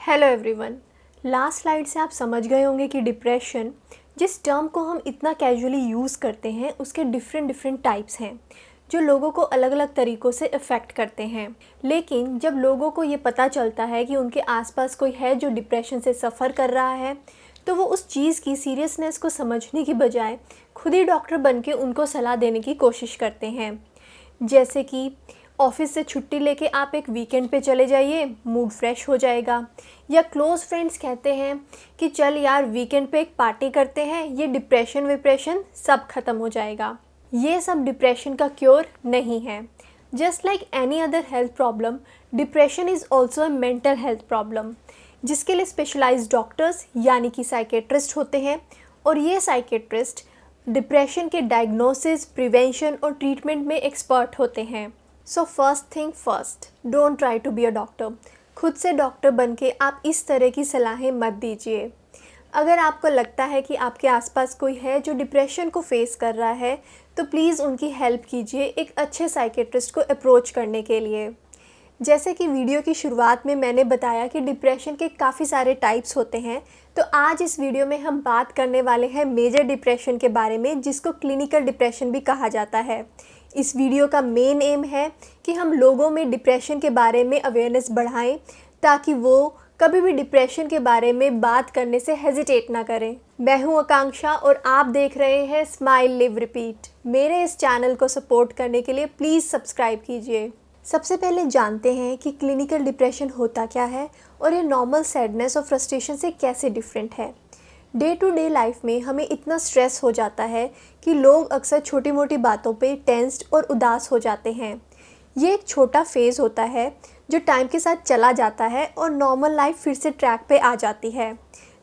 Hello everyone. Last slide से आप समझ गए होंगे कि डिप्रेशन जिस टर्म को हम इतना कैजुअली यूज़ करते हैं उसके डिफरेंट टाइप्स हैं जो लोगों को अलग अलग तरीक़ों से इफ़ेक्ट करते हैं। लेकिन जब लोगों को ये पता चलता है कि उनके आसपास कोई है जो डिप्रेशन से सफ़र कर रहा है तो वो उस चीज़ की सीरियसनेस को समझने की बजाय खुद ही डॉक्टर बन के उनको सलाह देने की कोशिश करते हैं। जैसे कि ऑफिस से छुट्टी लेके आप एक वीकेंड पे चले जाइए, मूड फ्रेश हो जाएगा। या क्लोज़ फ्रेंड्स कहते हैं कि चल यार वीकेंड पे एक पार्टी करते हैं, ये डिप्रेशन विप्रेशन सब खत्म हो जाएगा। ये सब डिप्रेशन का क्योर नहीं है। Just like any other health problem, depression is also a mental health problem जिसके लिए स्पेशलाइज्ड डॉक्टर्स यानी कि साइकेट्रिस्ट होते हैं। और ये साइकेट्रिस्ट डिप्रेशन के डायग्नोसिस, प्रिवेंशन और ट्रीटमेंट में एक्सपर्ट होते हैं। So first thing first, don't try to be a doctor. खुद से डॉक्टर बन के आप इस तरह की सलाहें मत दीजिए। अगर आपको लगता है कि आपके आसपास कोई है जो डिप्रेशन को फेस कर रहा है तो प्लीज़ उनकी हेल्प कीजिए एक अच्छे साइकेट्रिस्ट को अप्रोच करने के लिए। जैसे कि वीडियो की शुरुआत में मैंने बताया कि डिप्रेशन के काफ़ी सारे टाइप्स होते हैं, तो आज इस वीडियो में हम बात करने वाले हैं मेजर डिप्रेशन के बारे में जिसको क्लिनिकल डिप्रेशन भी कहा जाता है। इस वीडियो का मेन एम है कि हम लोगों में डिप्रेशन के बारे में अवेयरनेस बढ़ाएं ताकि वो कभी भी डिप्रेशन के बारे में बात करने से हेजिटेट ना करें। मैं हूं आकांक्षा और आप देख रहे हैं स्माइल लिव रिपीट। मेरे इस चैनल को सपोर्ट करने के लिए प्लीज़ सब्सक्राइब कीजिए। सबसे पहले जानते हैं कि क्लिनिकल डिप्रेशन होता क्या है और ये नॉर्मल सैडनेस और फ्रस्ट्रेशन से कैसे डिफरेंट है। डे टू डे लाइफ में हमें इतना स्ट्रेस हो जाता है कि लोग अक्सर छोटी मोटी बातों पे टेंस्ड और उदास हो जाते हैं। ये एक छोटा फेज़ होता है जो टाइम के साथ चला जाता है और नॉर्मल लाइफ फिर से ट्रैक पे आ जाती है।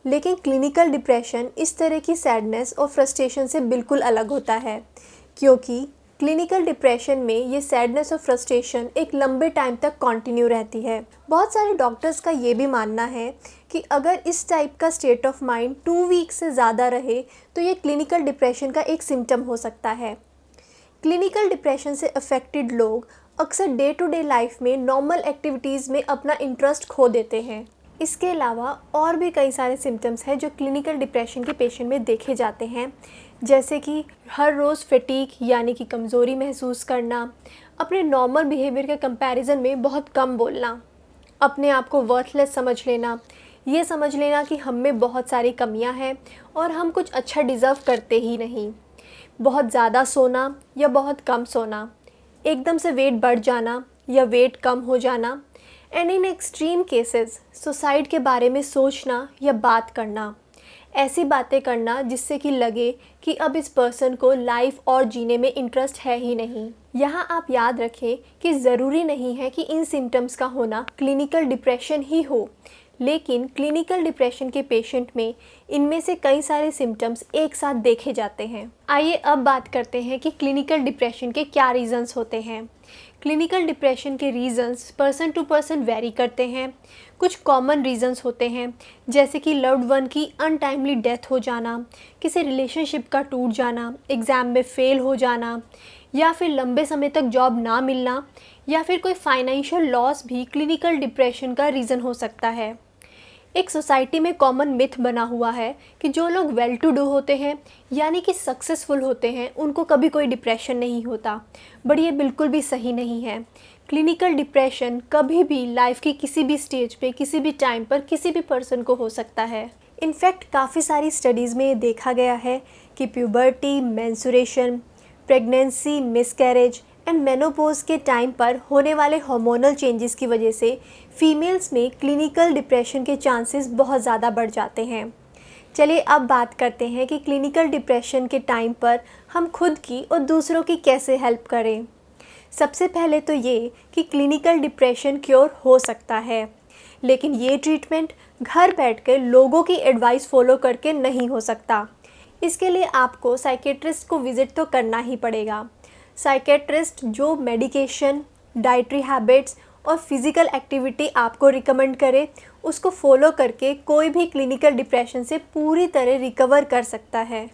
लेकिन क्लिनिकल डिप्रेशन इस तरह की सैडनेस और फ्रस्ट्रेशन से बिल्कुल अलग होता है, क्योंकि क्लिनिकल डिप्रेशन में ये सैडनेस और फ्रस्ट्रेशन एक लंबे टाइम तक कंटिन्यू रहती है। बहुत सारे डॉक्टर्स का ये भी मानना है कि अगर इस टाइप का स्टेट ऑफ माइंड 2 वीक से ज़्यादा रहे तो ये क्लिनिकल डिप्रेशन का एक सिम्टम हो सकता है। क्लिनिकल डिप्रेशन से अफेक्टेड लोग अक्सर डे टू डे लाइफ में नॉर्मल एक्टिविटीज़ में अपना इंटरेस्ट खो देते हैं। इसके अलावा और भी कई सारे सिम्टम्स हैं जो क्लिनिकल डिप्रेशन के पेशेंट में देखे जाते हैं, जैसे कि हर रोज़ फटीग यानी कि कमज़ोरी महसूस करना, अपने नॉर्मल बिहेवियर के कंपैरिजन में बहुत कम बोलना, अपने आप को वर्थलेस समझ लेना, ये समझ लेना कि हम में बहुत सारी कमियां हैं और हम कुछ अच्छा डिज़र्व करते ही नहीं, बहुत ज़्यादा सोना या बहुत कम सोना, एकदम से वेट बढ़ जाना या वेट कम हो जाना, and in extreme cases suicide के बारे में सोचना या बात करना, ऐसी बातें करना जिससे कि लगे कि अब इस पर्सन को लाइफ और जीने में इंटरेस्ट है ही नहीं। यहाँ आप याद रखें कि ज़रूरी नहीं है कि इन सिम्टम्स का होना क्लिनिकल डिप्रेशन ही हो, लेकिन क्लिनिकल डिप्रेशन के पेशेंट में इनमें से कई सारे सिम्टम्स एक साथ देखे जाते हैं। आइए अब बात करते हैं कि क्लिनिकल डिप्रेशन के क्या रीज़न्स होते हैं। क्लिनिकल डिप्रेशन के reasons person to person vary करते हैं। कुछ कॉमन रीज़न्स होते हैं जैसे कि लव्ड वन की अनटाइमली डेथ हो जाना, किसी रिलेशनशिप का टूट जाना, एग्ज़ाम में फ़ेल हो जाना, या फिर लंबे समय तक जॉब ना मिलना, या फिर कोई फाइनेंशियल लॉस भी क्लिनिकल डिप्रेशन का रीज़न हो सकता है। एक सोसाइटी में कॉमन मिथ बना हुआ है कि जो लोग वेल टू डू होते हैं यानी कि सक्सेसफुल होते हैं उनको कभी कोई डिप्रेशन नहीं होता, बट ये बिल्कुल भी सही नहीं है। क्लिनिकल डिप्रेशन कभी भी लाइफ की किसी भी स्टेज पे, किसी भी टाइम पर, किसी भी पर्सन को हो सकता है। इनफैक्ट काफ़ी सारी स्टडीज़ में ये देखा गया है कि puberty, menstruation, pregnancy, miscarriage and menopause के टाइम पर होने वाले हार्मोनल चेंजेस की वजह से फीमेल्स में क्लिनिकल डिप्रेशन के चांसेस बहुत ज़्यादा बढ़ जाते हैं। चलिए अब बात करते हैं कि क्लिनिकल डिप्रेशन के टाइम पर हम खुद की और दूसरों की कैसे हेल्प करें। सबसे पहले तो ये कि क्लिनिकल डिप्रेशन क्योर हो सकता है, लेकिन ये ट्रीटमेंट घर बैठकर लोगों की एडवाइस फॉलो करके नहीं हो सकता। इसके लिए आपको साइकेट्रिस्ट को विज़िट तो करना ही पड़ेगा। साइकेट्रिस्ट जो मेडिकेशन, डाइटरी हैबिट्स और फिज़िकल एक्टिविटी आपको रिकमेंड करे उसको फॉलो करके कोई भी क्लिनिकल डिप्रेशन से पूरी तरह रिकवर कर सकता है।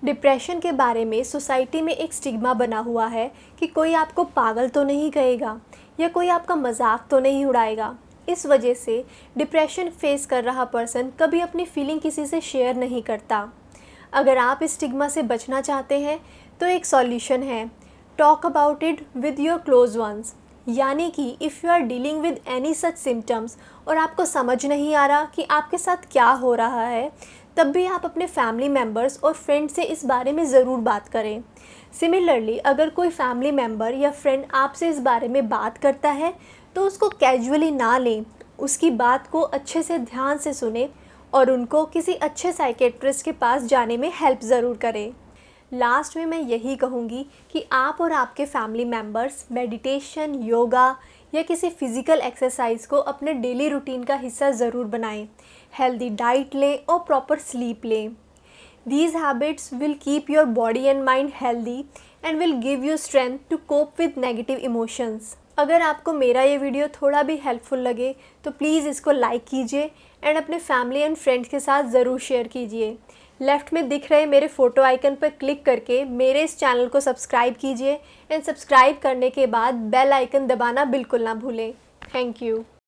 डिप्रेशन के बारे में सोसाइटी में एक स्टिग्मा बना हुआ है कि कोई आपको पागल तो नहीं कहेगा या कोई आपका मजाक तो नहीं उड़ाएगा, इस वजह से डिप्रेशन फेस कर रहा पर्सन कभी अपनी फीलिंग किसी से शेयर नहीं करता। अगर आप इस स्टिग्मा से बचना चाहते हैं तो एक सॉल्यूशन है, talk about it with your close ones. यानी कि if you are dealing with any such symptoms और आपको समझ नहीं आ रहा कि आपके साथ क्या हो रहा है, तब भी आप अपने फैमिली मेम्बर्स और फ्रेंड से इस बारे में ज़रूर बात करें। सिमिलरली अगर कोई फैमिली मेम्बर या फ्रेंड आपसे इस बारे में बात करता है तो उसको कैजुअली ना लें, उसकी बात को अच्छे से ध्यान से सुने और उनको किसी अच्छे साइकेट्रिस्ट के पास जाने में हेल्प ज़रूर करें। लास्ट में मैं यही कहूँगी कि आप और आपके फैमिली मेम्बर्स मेडिटेशन, योगा या किसी फ़िज़िकल एक्सरसाइज को अपने डेली रूटीन का हिस्सा ज़रूर बनाएं। हेल्दी डाइट लें और प्रॉपर स्लीप लें। These habits will keep your body and mind healthy and will give you strength to cope with negative emotions. अगर आपको मेरा ये वीडियो थोड़ा भी हेल्पफुल लगे तो प्लीज़ इसको लाइक कीजिए एंड अपने फैमिली एंड फ्रेंड्स के साथ ज़रूर शेयर कीजिए। लेफ़्ट में दिख रहे मेरे फ़ोटो आइकन पर क्लिक करके मेरे इस चैनल को सब्सक्राइब कीजिए एंड सब्सक्राइब करने के बाद बेल आइकन दबाना बिल्कुल ना भूलें। Thank you.